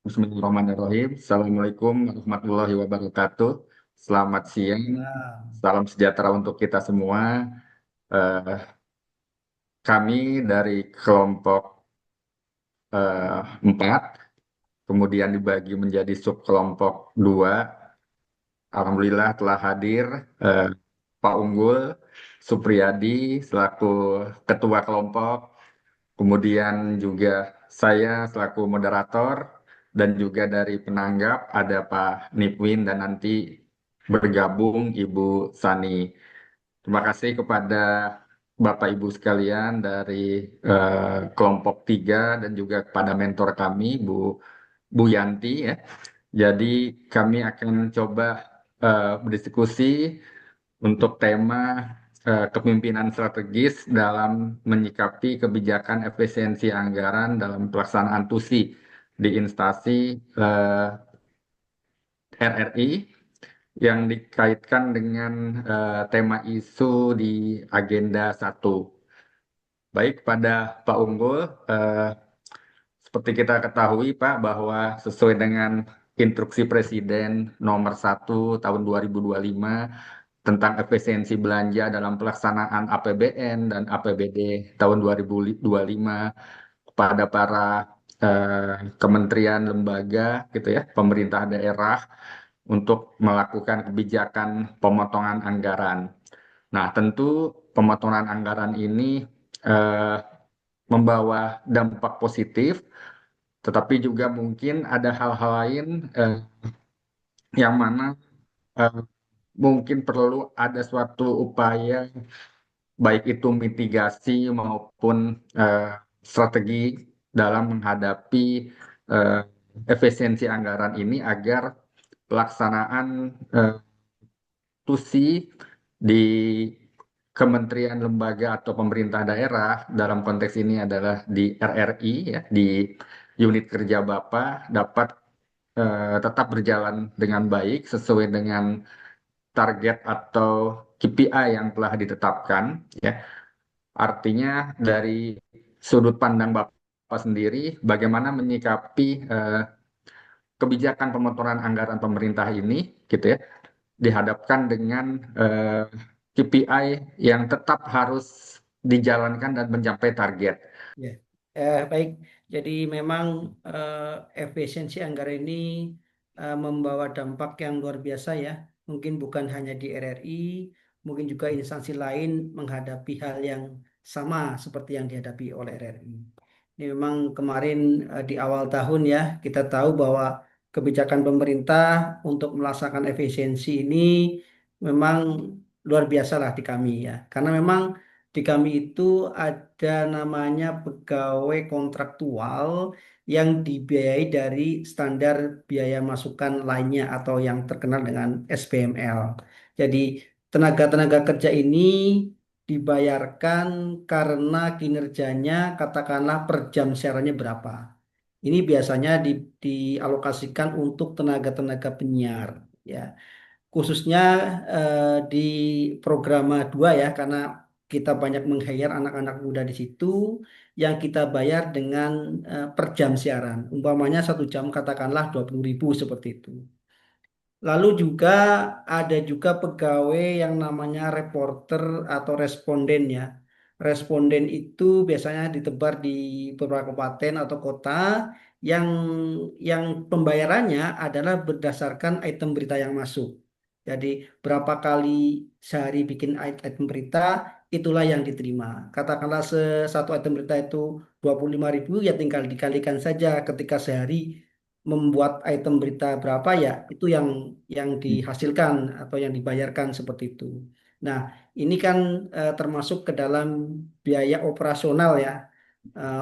Bismillahirrahmanirrahim. Assalamualaikum warahmatullahi wabarakatuh. Selamat siang, Nah, salam sejahtera untuk kita semua. Eh, Kami dari kelompok 4, kemudian dibagi menjadi subkelompok 2. Alhamdulillah telah hadir eh, Pak Unggul Supriyadi selaku ketua kelompok, kemudian juga saya selaku moderator, dan juga dari penanggap ada Pak Nipwin dan nanti bergabung Ibu Sani. Terima kasih kepada Bapak Ibu sekalian dari kelompok 3 dan juga kepada mentor kami Bu Yanti ya. Jadi kami akan coba berdiskusi untuk tema kepemimpinan strategis dalam menyikapi kebijakan efisiensi anggaran dalam pelaksanaan TUSI di instansi RRI yang dikaitkan dengan tema isu di agenda 1. Baik, pada Pak Unggul, seperti kita ketahui Pak bahwa sesuai dengan Instruksi Presiden nomor 1 tahun 2025 tentang efisiensi belanja dalam pelaksanaan APBN dan APBD tahun 2025 kepada para kementerian lembaga gitu ya, pemerintah daerah untuk melakukan kebijakan pemotongan anggaran. Nah, tentu pemotongan anggaran ini eh, membawa dampak positif, tetapi juga mungkin ada hal-hal lain yang mana eh, mungkin perlu ada suatu upaya, baik itu mitigasi maupun eh, strategi dalam menghadapi eh, efisiensi anggaran ini agar pelaksanaan eh, TUSI di kementerian, lembaga, atau pemerintah daerah dalam konteks ini adalah di RRI ya, di unit kerja Bapak dapat tetap berjalan dengan baik sesuai dengan target atau KPI yang telah ditetapkan ya. Artinya dari sudut pandang Bapak sendiri bagaimana menyikapi kebijakan pemotoran anggaran pemerintah ini gitu ya, dihadapkan dengan eh, KPI yang tetap harus dijalankan dan mencapai target. ya. Baik. Jadi memang eh, efisiensi anggaran ini membawa dampak yang luar biasa ya. Mungkin bukan hanya di RRI, mungkin juga instansi lain menghadapi hal yang sama seperti yang dihadapi oleh RRI. Ini memang kemarin di awal tahun ya, kita tahu bahwa kebijakan pemerintah untuk melaksanakan efisiensi ini memang luar biasa lah di kami ya. Karena memang di kami itu ada namanya pegawai kontraktual yang dibiayai dari standar biaya masukan lainnya atau yang terkenal dengan SPML. Jadi tenaga-tenaga kerja ini dibayarkan karena kinerjanya katakanlah per jam siarannya berapa. Ini biasanya dialokasikan untuk tenaga-tenaga penyiar ya khususnya di programa 2 ya karena kita banyak meng-hire anak-anak muda di situ yang kita bayar dengan per jam siaran. Umpamanya 1 jam katakanlah 20.000 seperti itu. Lalu juga ada juga pegawai yang namanya reporter atau responden ya. Responden itu biasanya ditebar di beberapa kabupaten atau kota yang yang pembayarannya adalah berdasarkan item berita yang masuk. Jadi berapa kali sehari bikin item berita itulah yang diterima. Katakanlah satu item berita itu 25.000 ya tinggal dikalikan saja ketika sehari membuat item berita berapa ya itu yang dihasilkan atau yang dibayarkan seperti itu. Nah, ini kan termasuk ke dalam biaya operasional ya,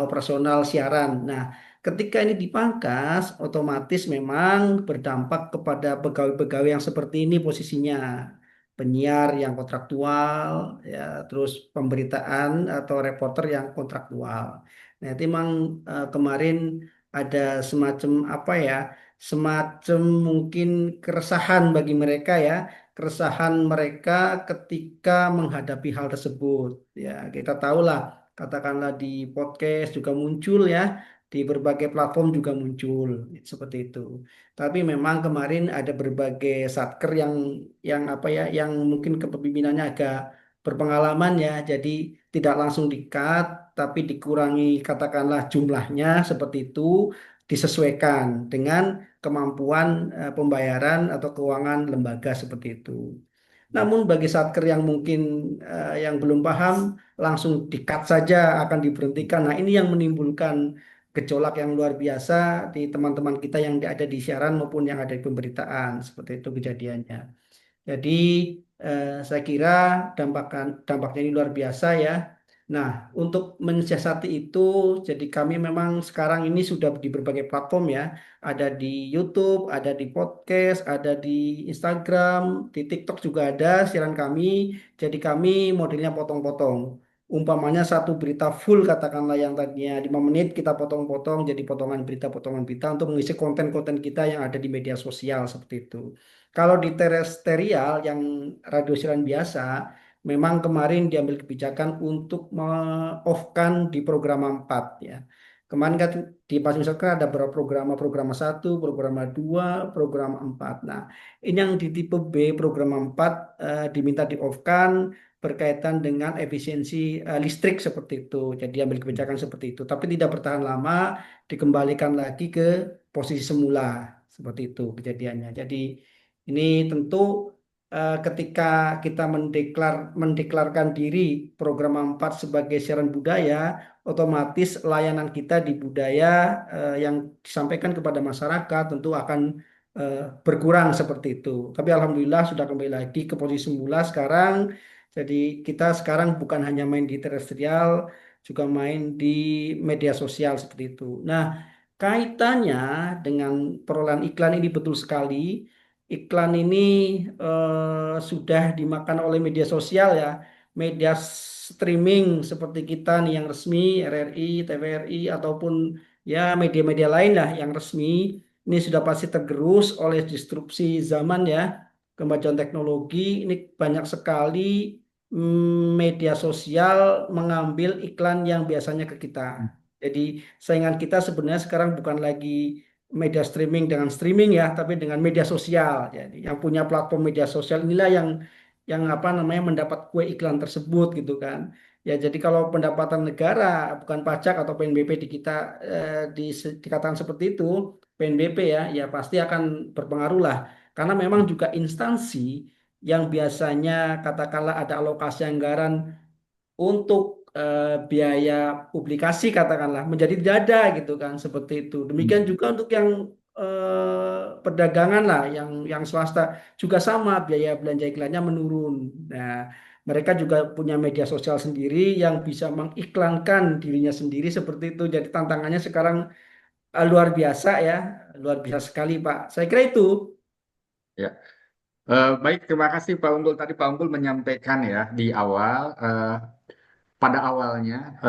operasional siaran. Nah, ketika ini dipangkas, otomatis memang berdampak kepada pegawai-pegawai yang seperti ini posisinya. Penyiar yang kontraktual, ya, terus pemberitaan atau reporter yang kontraktual. Nah, itu memang kemarin ada semacam apa ya, semacam mungkin keresahan bagi mereka ya, keresahan mereka ketika menghadapi hal tersebut. Ya, kita tahulah, katakanlah di podcast juga muncul ya, di berbagai platform juga muncul seperti itu. Tapi memang kemarin ada berbagai satker yang apa ya, yang mungkin kepemimpinannya agak berpengalaman ya, jadi tidak langsung di-cut, tapi dikurangi katakanlah jumlahnya seperti itu, disesuaikan dengan kemampuan pembayaran atau keuangan lembaga seperti itu. Namun bagi satker yang mungkin yang belum paham, langsung di-cut saja, akan diberhentikan. Nah, ini yang menimbulkan gejolak yang luar biasa di teman-teman kita yang ada di siaran maupun yang ada di pemberitaan. Seperti itu kejadiannya. Jadi saya kira dampaknya ini luar biasa ya. Nah, untuk mensiasati itu, jadi kami memang sekarang ini sudah di berbagai platform ya. Ada di YouTube, ada di podcast, ada di Instagram, di TikTok juga ada siaran kami. Jadi kami modelnya potong-potong. Umpamanya satu berita full katakanlah yang tadinya 5 menit kita potong-potong jadi potongan berita untuk mengisi konten-konten kita yang ada di media sosial seperti itu. Kalau di terestrial yang radio siaran biasa, memang kemarin diambil kebijakan untuk off-kan di program 4 ya. Kemarin kan di Pas misalkan ada beberapa program 1, program 2, program 4. Nah, ini yang di tipe B program 4 diminta di off-kan berkaitan dengan efisiensi listrik seperti itu. Jadi ambil kebijakan seperti itu. Tapi tidak bertahan lama, dikembalikan lagi ke posisi semula. Seperti itu kejadiannya. Jadi ini tentu ketika kita mendeklarkan diri program 4 sebagai siaran budaya, otomatis layanan kita di budaya yang disampaikan kepada masyarakat tentu akan berkurang seperti itu. Tapi alhamdulillah sudah kembali lagi ke posisi semula sekarang. Jadi kita sekarang bukan hanya main di terestrial, juga main di media sosial seperti itu. Nah, kaitannya dengan perolehan iklan ini betul sekali. Iklan ini sudah dimakan oleh media sosial ya, media streaming seperti kita nih yang resmi, RRI, TVRI ataupun ya media-media lain lah yang resmi. Ini sudah pasti tergerus oleh disrupsi zaman ya, kemajuan teknologi. Ini banyak sekali media sosial mengambil iklan yang biasanya ke kita. Jadi saingan kita sebenarnya sekarang bukan lagi media streaming dengan streaming ya, tapi dengan media sosial. Jadi yang punya platform media sosial inilah yang apa namanya mendapat kue iklan tersebut gitu kan. Ya jadi kalau pendapatan negara bukan pajak atau PNBP di kita dikatakan seperti itu, PNBP ya, ya pasti akan berpengaruh lah. Karena memang juga instansi yang biasanya katakanlah ada alokasi anggaran untuk biaya publikasi katakanlah menjadi tidak ada gitu kan seperti itu. Demikian juga untuk yang perdagangan lah yang swasta juga sama biaya belanja iklannya menurun. Nah, mereka juga punya media sosial sendiri yang bisa mengiklankan dirinya sendiri seperti itu. Jadi tantangannya sekarang luar biasa ya, luar biasa sekali Pak. Saya kira itu. Ya. Baik, terima kasih Pak Unggul. Tadi Pak Unggul menyampaikan ya di awal, pada awalnya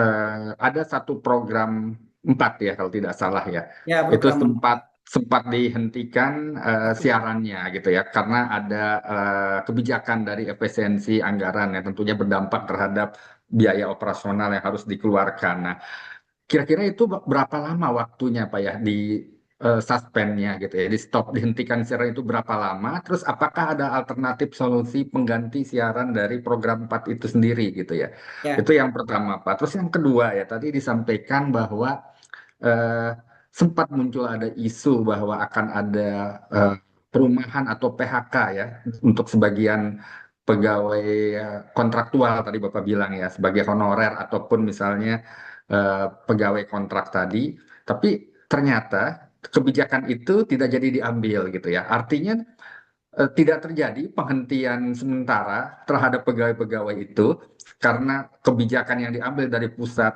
ada satu program 4 ya kalau tidak salah ya. Ya Itu program sempat sempat dihentikan siarannya gitu ya karena ada kebijakan dari efisiensi anggaran yang tentunya berdampak terhadap biaya operasional yang harus dikeluarkan. Nah, kira-kira itu berapa lama waktunya Pak ya di suspendnya gitu ya, di stop, dihentikan siaran itu berapa lama? Terus apakah ada alternatif solusi pengganti siaran dari program 4 itu sendiri gitu ya? Itu ya yang pertama Pak. Terus yang kedua ya, tadi disampaikan bahwa eh, sempat muncul ada isu bahwa akan ada eh, perumahan atau PHK ya untuk sebagian pegawai kontraktual tadi Bapak bilang ya sebagai honorer ataupun misalnya pegawai kontrak tadi, tapi ternyata kebijakan itu tidak jadi diambil gitu ya. Artinya tidak terjadi penghentian sementara terhadap pegawai-pegawai itu karena kebijakan yang diambil dari pusat,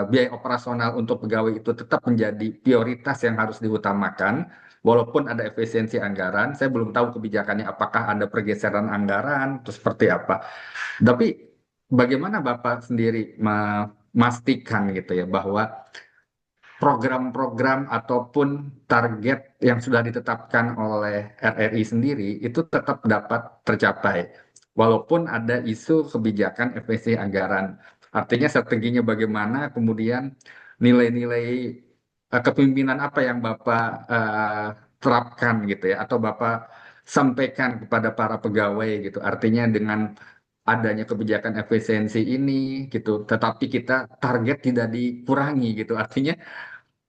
biaya operasional untuk pegawai itu tetap menjadi prioritas yang harus diutamakan. Walaupun ada efisiensi anggaran, saya belum tahu kebijakannya apakah ada pergeseran anggaran atau seperti apa. Tapi bagaimana Bapak sendiri memastikan gitu ya bahwa program-program ataupun target yang sudah ditetapkan oleh RRI sendiri itu tetap dapat tercapai walaupun ada isu kebijakan efisiensi anggaran. Artinya strateginya bagaimana kemudian nilai-nilai kepemimpinan apa yang Bapak terapkan gitu ya, atau Bapak sampaikan kepada para pegawai gitu. Artinya dengan adanya kebijakan efisiensi ini gitu, tetapi kita target tidak dikurangi gitu. Artinya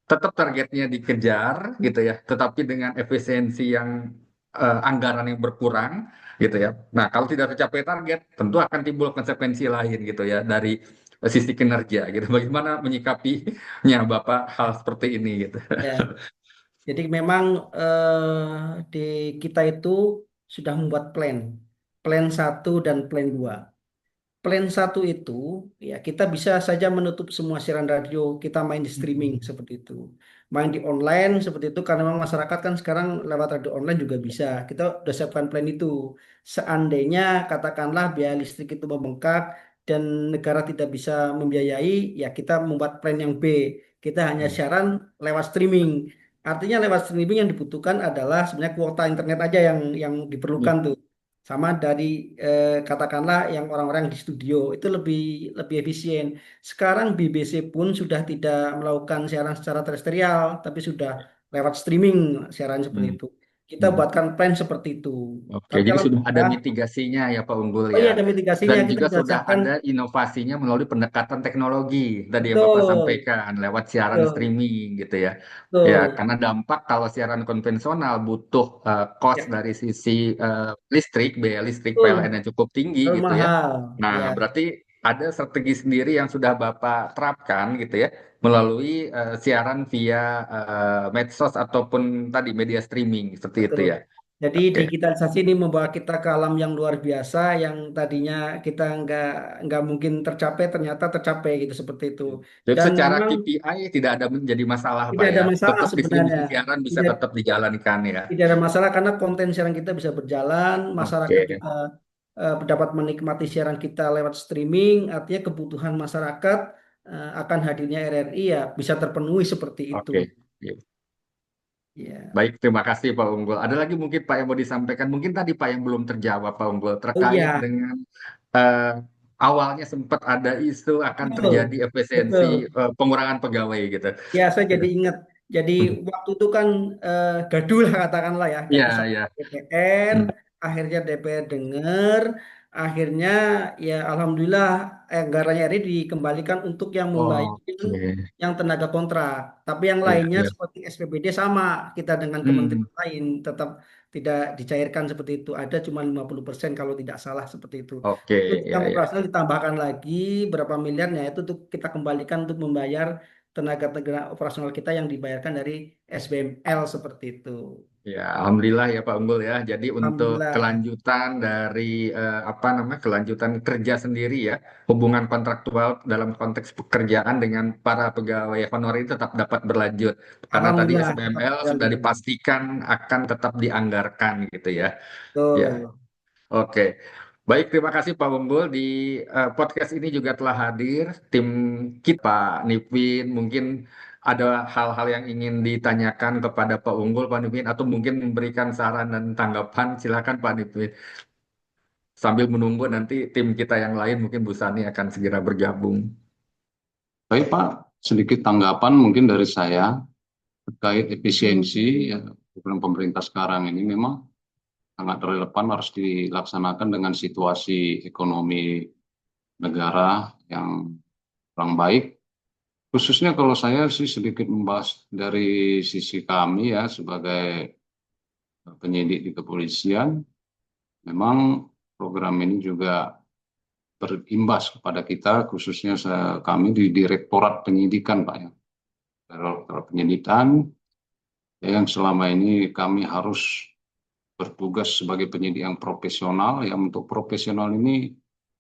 tetap targetnya dikejar gitu ya, tetapi dengan efisiensi yang anggaran yang berkurang gitu ya. Nah, kalau tidak tercapai target, tentu akan timbul konsekuensi lain gitu ya dari sisi kinerja gitu. Bagaimana menyikapinya Bapak hal seperti ini gitu? Ya. Jadi memang di kita itu sudah membuat plan, plan satu dan plan 2. Plan satu itu ya kita bisa saja menutup semua siaran radio, kita main di streaming seperti itu. Main di online seperti itu karena memang masyarakat kan sekarang lewat radio online juga bisa. Kita udah siapkan plan itu. Seandainya katakanlah biaya listrik itu membengkak dan negara tidak bisa membiayai, ya kita membuat plan yang B. Kita hanya siaran lewat streaming. Artinya lewat streaming yang dibutuhkan adalah sebenarnya kuota internet aja yang diperlukan tuh sama dari katakanlah yang orang-orang di studio itu lebih lebih efisien. Sekarang BBC pun sudah tidak melakukan siaran secara terestrial, tapi sudah lewat streaming siaran seperti Hmm. itu. Kita Hmm. buatkan plan seperti itu. Oke, Tapi jadi sudah ada alhamdulillah, mitigasinya ya Pak Unggul oh ya. iya ada mitigasinya Dan kita juga sudah sudah siapkan. ada inovasinya melalui pendekatan teknologi tadi yang Bapak Betul, sampaikan lewat siaran betul, streaming gitu ya. Ya, betul. karena dampak kalau siaran konvensional butuh cost Ya, dari sisi listrik, biaya listrik PLN betul. yang cukup tinggi Terlalu gitu ya. mahal. Nah, Ya. berarti ada strategi sendiri yang sudah Bapak terapkan gitu ya melalui siaran via medsos ataupun tadi media streaming seperti itu Betul. ya. Jadi Oke. digitalisasi ini membawa kita ke alam yang luar biasa yang tadinya kita nggak mungkin tercapai ternyata tercapai gitu seperti itu. Jadi Dan secara memang KPI tidak ada menjadi masalah tidak Pak ada ya. masalah Tetap sebenarnya. distribusi siaran bisa Tidak tetap dijalankan ya. tidak ada masalah karena konten siaran kita bisa berjalan, masyarakat Oke, juga dapat menikmati siaran kita lewat streaming. Artinya kebutuhan masyarakat akan hadirnya RRI ya bisa terpenuhi seperti itu. oke. Ya. Ya. Baik, terima kasih Pak Unggul. Ada lagi mungkin Pak yang mau disampaikan. Mungkin tadi Pak yang belum terjawab Pak Unggul Oh terkait iya, dengan eh, awalnya sempat ada isu akan terjadi betul. efisiensi Betul. pengurangan pegawai gitu. Ya, saya jadi ingat. Jadi waktu itu kan gaduh lah katakanlah ya, Iya, gaduh sama iya. DPR. Hmm. Akhirnya DPR dengar. Akhirnya ya alhamdulillah anggarannya RI dikembalikan untuk yang membayar Oke. yang tenaga kontrak. Tapi yang Iya, lainnya iya. seperti SPBD sama kita dengan Hmm. kementerian lain tetap tidak dicairkan seperti itu. Ada cuma 50% kalau tidak salah seperti itu. Oke, Untuk ya, yang ya. operasional ditambahkan lagi berapa miliarnya itu untuk kita kembalikan untuk membayar tenaga-tenaga operasional kita yang dibayarkan dari SBML seperti itu. Ya, alhamdulillah ya Pak Unggul ya. Jadi untuk Alhamdulillah. kelanjutan dari apa namanya kelanjutan kerja sendiri ya, hubungan kontraktual dalam konteks pekerjaan dengan para pegawai honorer ini tetap dapat berlanjut. Karena tadi Alhamdulillah tetap SBML sudah berjalan. dipastikan akan tetap dianggarkan gitu ya. Ya, Betul. oke. Baik, terima kasih Pak Unggul. Di podcast ini juga telah hadir tim kita, Pak Nipin. Mungkin ada hal-hal yang ingin ditanyakan kepada Pak Unggul, Pak Nipin, atau mungkin memberikan saran dan tanggapan. Silakan Pak Nipin. Sambil menunggu nanti tim kita yang lain, mungkin Bu Sani akan segera bergabung. Baik Pak, sedikit tanggapan mungkin dari saya terkait efisiensi ya, program pemerintah sekarang ini memang sangat relevan harus dilaksanakan dengan situasi ekonomi negara yang kurang baik. Khususnya kalau saya sih sedikit membahas dari sisi kami ya sebagai penyidik di kepolisian, memang program ini juga berimbas kepada kita, khususnya kami di Direktorat Penyidikan Pak ya. Direktorat Penyidikan yang selama ini kami harus bertugas sebagai penyidik yang profesional. Yang untuk profesional ini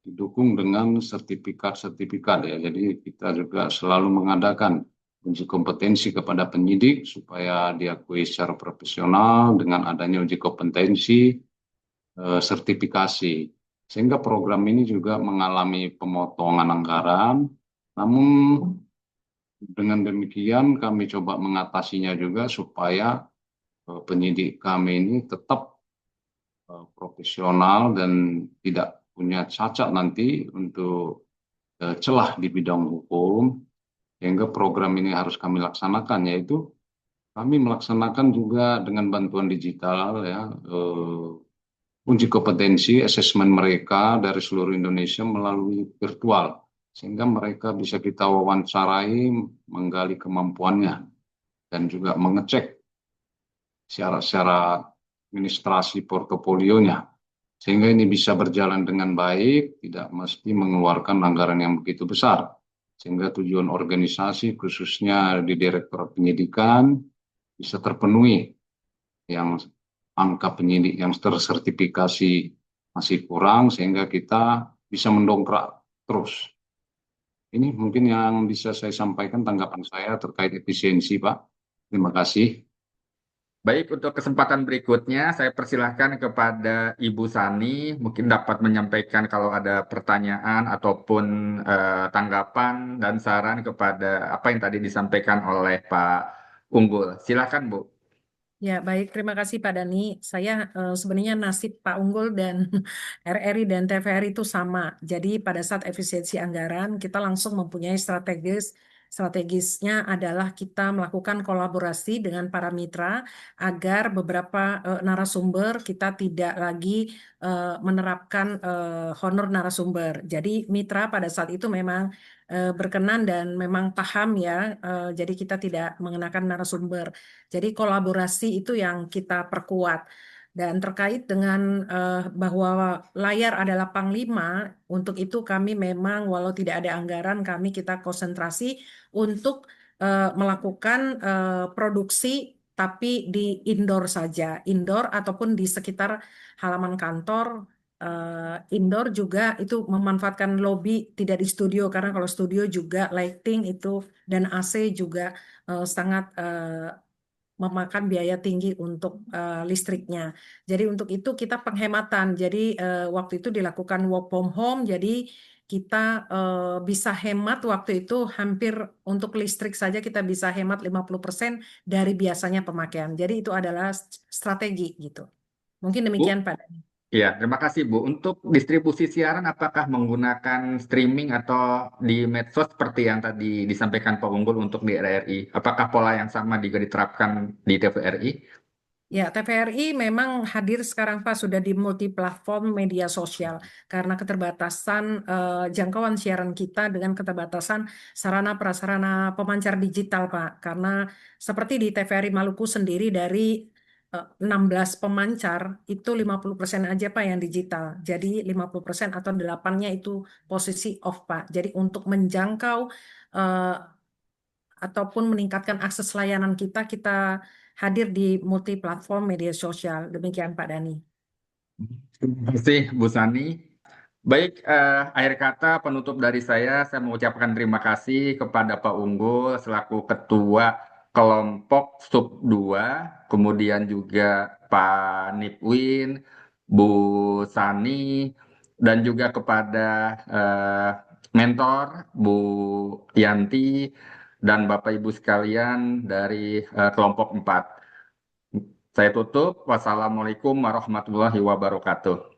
didukung dengan sertifikat-sertifikat ya. Jadi kita juga selalu mengadakan uji kompetensi kepada penyidik supaya diakui secara profesional dengan adanya uji kompetensi sertifikasi. Sehingga program ini juga mengalami pemotongan anggaran. Namun dengan demikian kami coba mengatasinya juga supaya penyidik kami ini tetap profesional dan tidak punya cacat nanti untuk celah di bidang hukum. sehingga program ini harus kami laksanakan, yaitu kami melaksanakan juga dengan bantuan digital ya, uji kompetensi asesmen mereka dari seluruh Indonesia melalui virtual, sehingga mereka bisa kita wawancarai, menggali kemampuannya, dan juga mengecek secara administrasi portofolionya, sehingga ini bisa berjalan dengan baik, tidak mesti mengeluarkan anggaran yang begitu besar, sehingga tujuan organisasi khususnya di Direktorat Penyidikan bisa terpenuhi. Yang angka penyidik yang tersertifikasi masih kurang, sehingga kita bisa mendongkrak terus. Ini mungkin yang bisa saya sampaikan tanggapan saya terkait efisiensi, Pak. Terima kasih. Baik, untuk kesempatan berikutnya saya persilahkan kepada Ibu Sani, mungkin dapat menyampaikan kalau ada pertanyaan ataupun tanggapan dan saran kepada apa yang tadi disampaikan oleh Pak Unggul. Silakan, Bu. Ya, baik. Terima kasih Pak Dani. Saya sebenarnya nasib Pak Unggul dan RRI dan TVRI itu sama. Jadi pada saat efisiensi anggaran, kita langsung mempunyai strategisnya adalah kita melakukan kolaborasi dengan para mitra agar beberapa narasumber kita tidak lagi menerapkan honor narasumber. Jadi mitra pada saat itu memang berkenan dan memang paham ya. Jadi kita tidak mengenakan narasumber. Jadi kolaborasi itu yang kita perkuat. Dan terkait dengan bahwa layar adalah panglima, untuk itu kami memang walau tidak ada anggaran, kita konsentrasi untuk melakukan produksi tapi di indoor saja, indoor ataupun di sekitar halaman kantor. Indoor juga itu memanfaatkan lobby, tidak di studio, karena kalau studio juga lighting itu dan AC juga sangat memakan biaya tinggi untuk listriknya. Jadi untuk itu kita penghematan. Jadi waktu itu dilakukan work from home, jadi kita bisa hemat waktu itu hampir untuk listrik saja kita bisa hemat 50% dari biasanya pemakaian. Jadi itu adalah strategi gitu. Mungkin demikian Bu, Pak. ya, terima kasih Bu. Untuk distribusi siaran, apakah menggunakan streaming atau di medsos seperti yang tadi disampaikan Pak Unggul untuk di RRI? Apakah pola yang sama juga diterapkan di TVRI? Ya, TVRI memang hadir sekarang Pak sudah di multi platform media sosial karena keterbatasan jangkauan siaran kita dengan keterbatasan sarana prasarana pemancar digital Pak. Karena seperti di TVRI Maluku sendiri dari 16 pemancar itu 50% aja Pak yang digital. Jadi 50% atau 8-nya itu posisi off Pak. Jadi untuk menjangkau eh, ataupun meningkatkan akses layanan kita, kita hadir di multi platform media sosial. Demikian Pak Dani. Terima kasih Bu Sani. Baik, akhir kata penutup dari saya mengucapkan terima kasih kepada Pak Unggul selaku Ketua Kelompok Sub 2, kemudian juga Pak Nipwin, Bu Sani, dan juga kepada eh, mentor Bu Yanti dan Bapak Ibu sekalian dari kelompok 4. Saya tutup. Wassalamualaikum warahmatullahi wabarakatuh.